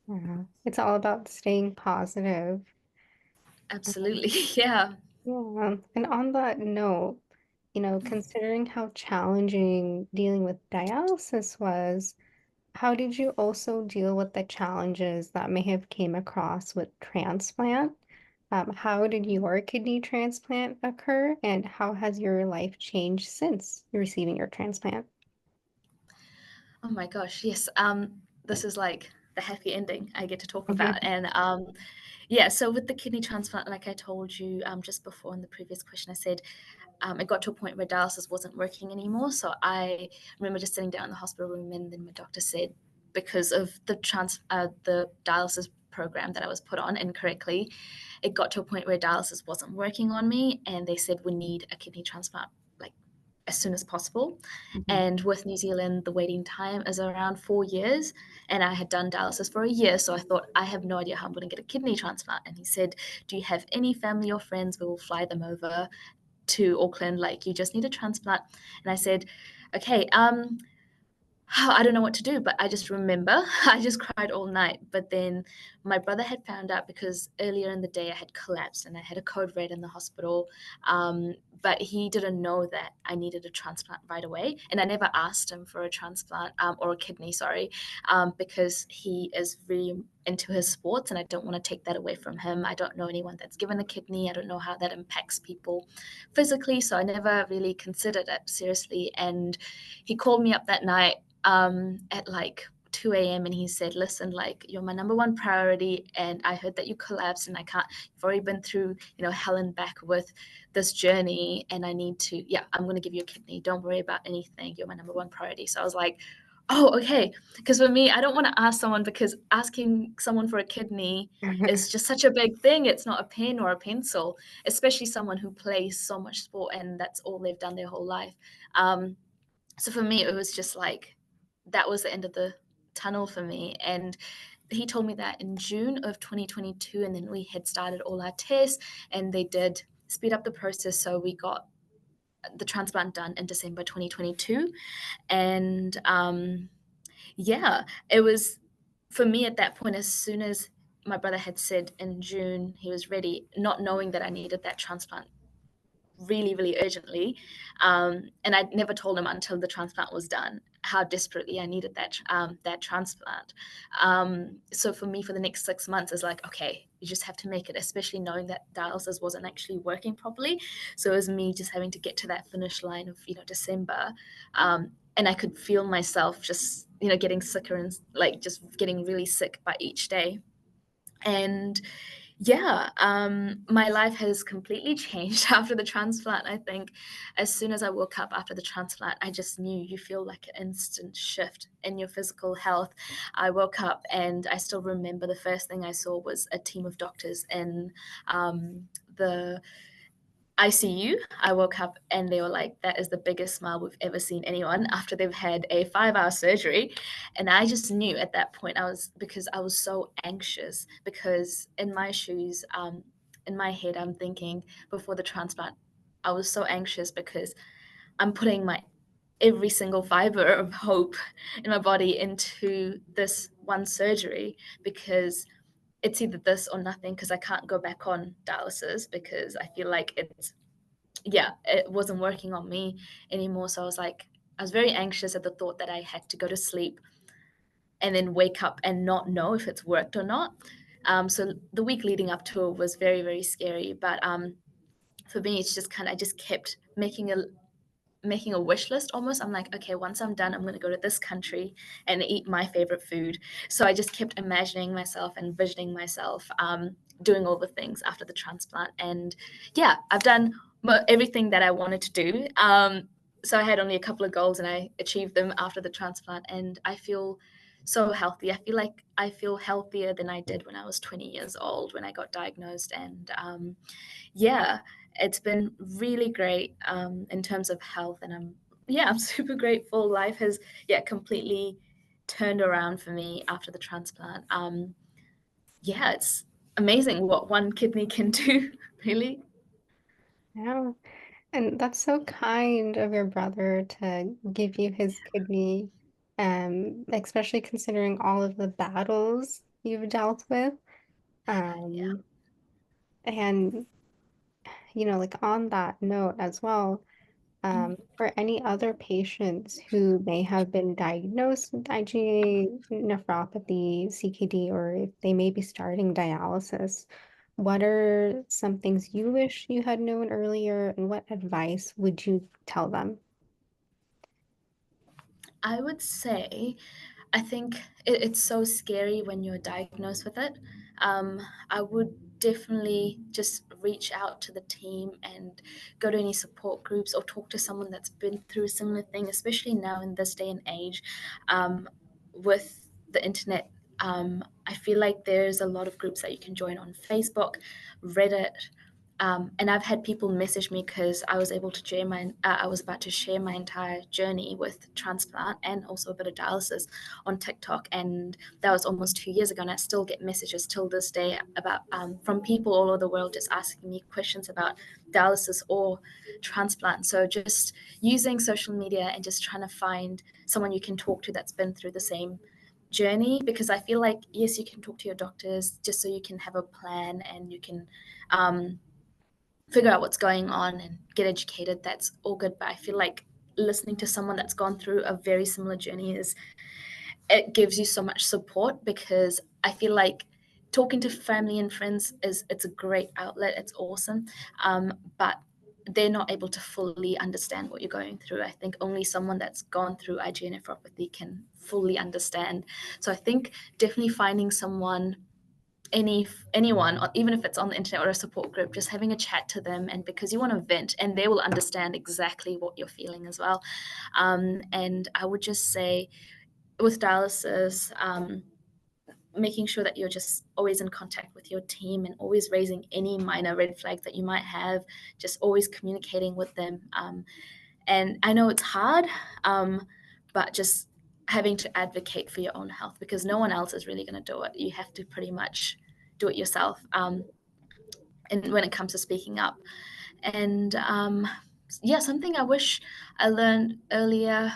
Yeah. It's all about staying positive. Absolutely. Yeah. Yeah. And on that note, considering how challenging dealing with dialysis was, how did you also deal with the challenges that may have came across with transplant? How did your kidney transplant occur, and how has your life changed since receiving your transplant? Oh my gosh, yes. This is like the happy ending I get to talk about. Mhm. And yeah, so with the kidney transplant, like I told you just before in the previous question, I said it got to a point where dialysis wasn't working anymore. So I remember just sitting down in the hospital room, and then my doctor said, because of the dialysis program that I was put on incorrectly, it got to a point where dialysis wasn't working on me, and they said we need a kidney transplant like as soon as possible. Mhm. And with New Zealand, the waiting time is around 4 years. And I had done dialysis for a year. So I thought, I have no idea how I'm going to get a kidney transplant. And he said, do you have any family or friends? We will fly them over to Auckland. Like, you just need a transplant. And I said, okay, I don't know what to do, but I just remember I just cried all night. But then my brother had found out because earlier in the day I had collapsed and I had a code red in the hospital. But he didn't know that I needed a transplant right away. And I never asked him for a transplant or a kidney, sorry, because he is really into his sports and I don't want to take that away from him. I don't know anyone that's given a kidney. I don't know how that impacts people physically. So I never really considered it seriously. And he called me up that night at like 2 a.m. and he said, listen, like you're my number one priority and I heard that you collapsed and I can't, you've already been through, hell and back with this journey and I need to, yeah, I'm going to give you a kidney. Don't worry about anything. You're my number one priority. So I was like, oh, okay. Because for me, I don't want to ask someone because asking someone for a kidney is just such a big thing. It's not a pen or a pencil, especially someone who plays so much sport and that's all they've done their whole life. So for me, it was just like that was the end of the tunnel for me. And he told me that in June of 2022, and then we had started all our tests, and they did speed up the process. So we got the transplant done in December 2022, and yeah, it was for me at that point. As soon as my brother had said in June he was ready, not knowing that I needed that transplant really, really urgently. And I never told him until the transplant was done how desperately I needed that transplant. So for me, for the next 6 months, is like, okay, you just have to make it, especially knowing that dialysis wasn't actually working properly. So it was me just having to get to that finish line of December, and I could feel myself just getting sicker and like just getting really sick by each day. And yeah, my life has completely changed after the transplant. I think as soon as I woke up after the transplant, I just knew you feel like an instant shift in your physical health. I woke up and I still remember the first thing I saw was a team of doctors in the ICU. I woke up and they were like, that is the biggest smile we've ever seen anyone after they've had a 5 hour surgery. And I just knew at that point, because I was so anxious, because in my shoes, in my head, I'm thinking before the transplant, I was so anxious because I'm putting my every single fiber of hope in my body into this one surgery because it's either this or nothing because I can't go back on dialysis because I feel like it wasn't working on me anymore. So I was very anxious at the thought that I had to go to sleep and then wake up and not know if it's worked or not. So the week leading up to it was very, very scary. But for me, it's just I just kept making a wish list almost. I'm like, okay, once I'm done, I'm going to go to this country and eat my favorite food. So I just kept imagining myself and visioning myself doing all the things after the transplant. And yeah, I've done everything that I wanted to do. So I had only a couple of goals and I achieved them after the transplant. And I feel so healthy. I feel like I feel healthier than I did when I was 20 years old when I got diagnosed. And yeah, it's been really great in terms of health, and I'm super grateful. Life has completely turned around for me after the transplant. Yeah, it's amazing what one kidney can do, really. Yeah. And that's so kind of your brother to give you his kidney, especially considering all of the battles you've dealt with. Yeah. Um, and like on that note as well, for any other patients who may have been diagnosed with IgA nephropathy, CKD, or if they may be starting dialysis, what are some things you wish you had known earlier, and what advice would you tell them? I would say I think it's so scary when you're diagnosed with it. I would definitely just reach out to the team and go to any support groups or talk to someone that's been through a similar thing, especially now in this day and age with the internet. I feel like there's a lot of groups that you can join on Facebook, Reddit, and I've had people message me because I was able to share I was about to share my entire journey with transplant and also a bit of dialysis on TikTok, and that was almost 2 years ago. And I still get messages till this day about from people all over the world just asking me questions about dialysis or transplant. So just using social media and just trying to find someone you can talk to that's been through the same journey, because I feel like yes, you can talk to your doctors just so you can have a plan and you can figure out what's going on and get educated. That's all good, but I feel like listening to someone that's gone through a very similar journey is it gives you so much support, because I feel like talking to family and friends is it's a great outlet, it's awesome, but they're not able to fully understand what you're going through. I think only someone that's gone through IgA nephropathy can fully understand. So I think definitely finding someone, anyone, even if it's on the internet or a support group, just having a chat to them, and because you want to vent and they will understand exactly what you're feeling as well. And I would just say with dialysis, making sure that you're just always in contact with your team and always raising any minor red flags that you might have, just always communicating with them. And I know it's hard, but just having to advocate for your own health, because no one else is really going to do it. You have to pretty much do it yourself. And when it comes to speaking up, and yeah, something I wish I learned earlier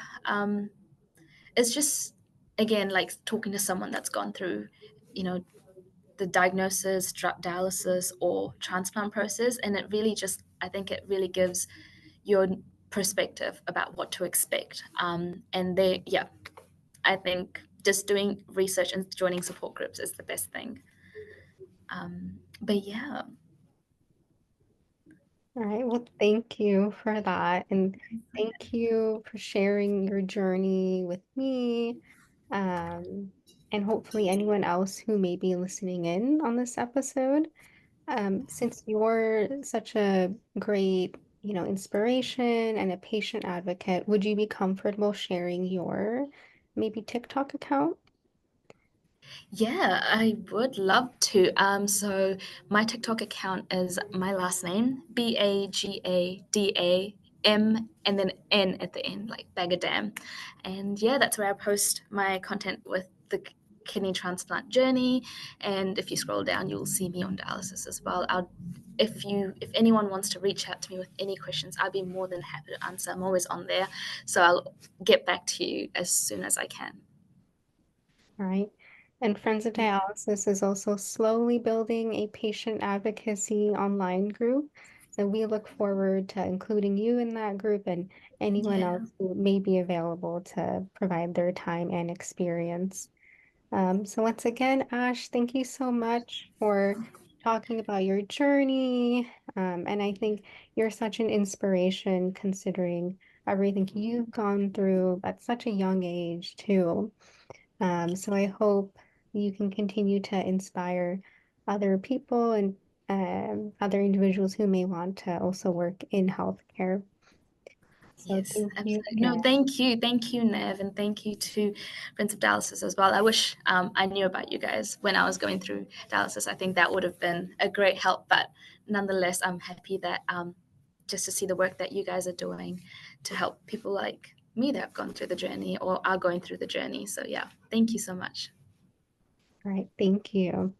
is just again like talking to someone that's gone through, you know, the diagnosis, dialysis, or transplant process, and it really just I think it really gives your perspective about what to expect. And they, yeah, I think just doing research and joining support groups is the best thing. But yeah, All right, well, thank you for that. And thank you for sharing your journey with me. Um, and hopefully anyone else who may be listening in on this episode. Since you're such a great, inspiration and a patient advocate, would you be comfortable sharing your maybe TikTok account? yeah, I would love to. So my TikTok account is my last name, Bagadam, and then N at the end, like Bagadam. And yeah, that's where I post my content with the kidney transplant journey. And if you scroll down, you'll see me on dialysis as well. If anyone wants to reach out to me with any questions, I'd be more than happy to answer. I'm always on there, so I'll get back to you as soon as I can. All right. And Friends of Dialysis is also slowly building a patient advocacy online group. So we look forward to including you in that group and anyone Yeah. else who may be available to provide their time and experience. So once again, Ash, thank you so much for talking about your journey. And I think you're such an inspiration considering everything you've gone through at such a young age too. So I hope you can continue to inspire other people and other individuals who may want to also work in healthcare. So Yes, thank you absolutely. No, again. thank you, Nev, and thank you to Friends of Dialysis as well. I wish I knew about you guys when I was going through dialysis. I think that would have been a great help, but nonetheless, I'm happy that just to see the work that you guys are doing to help people like me that have gone through the journey or are going through the journey. So yeah, thank you so much. All right, thank you.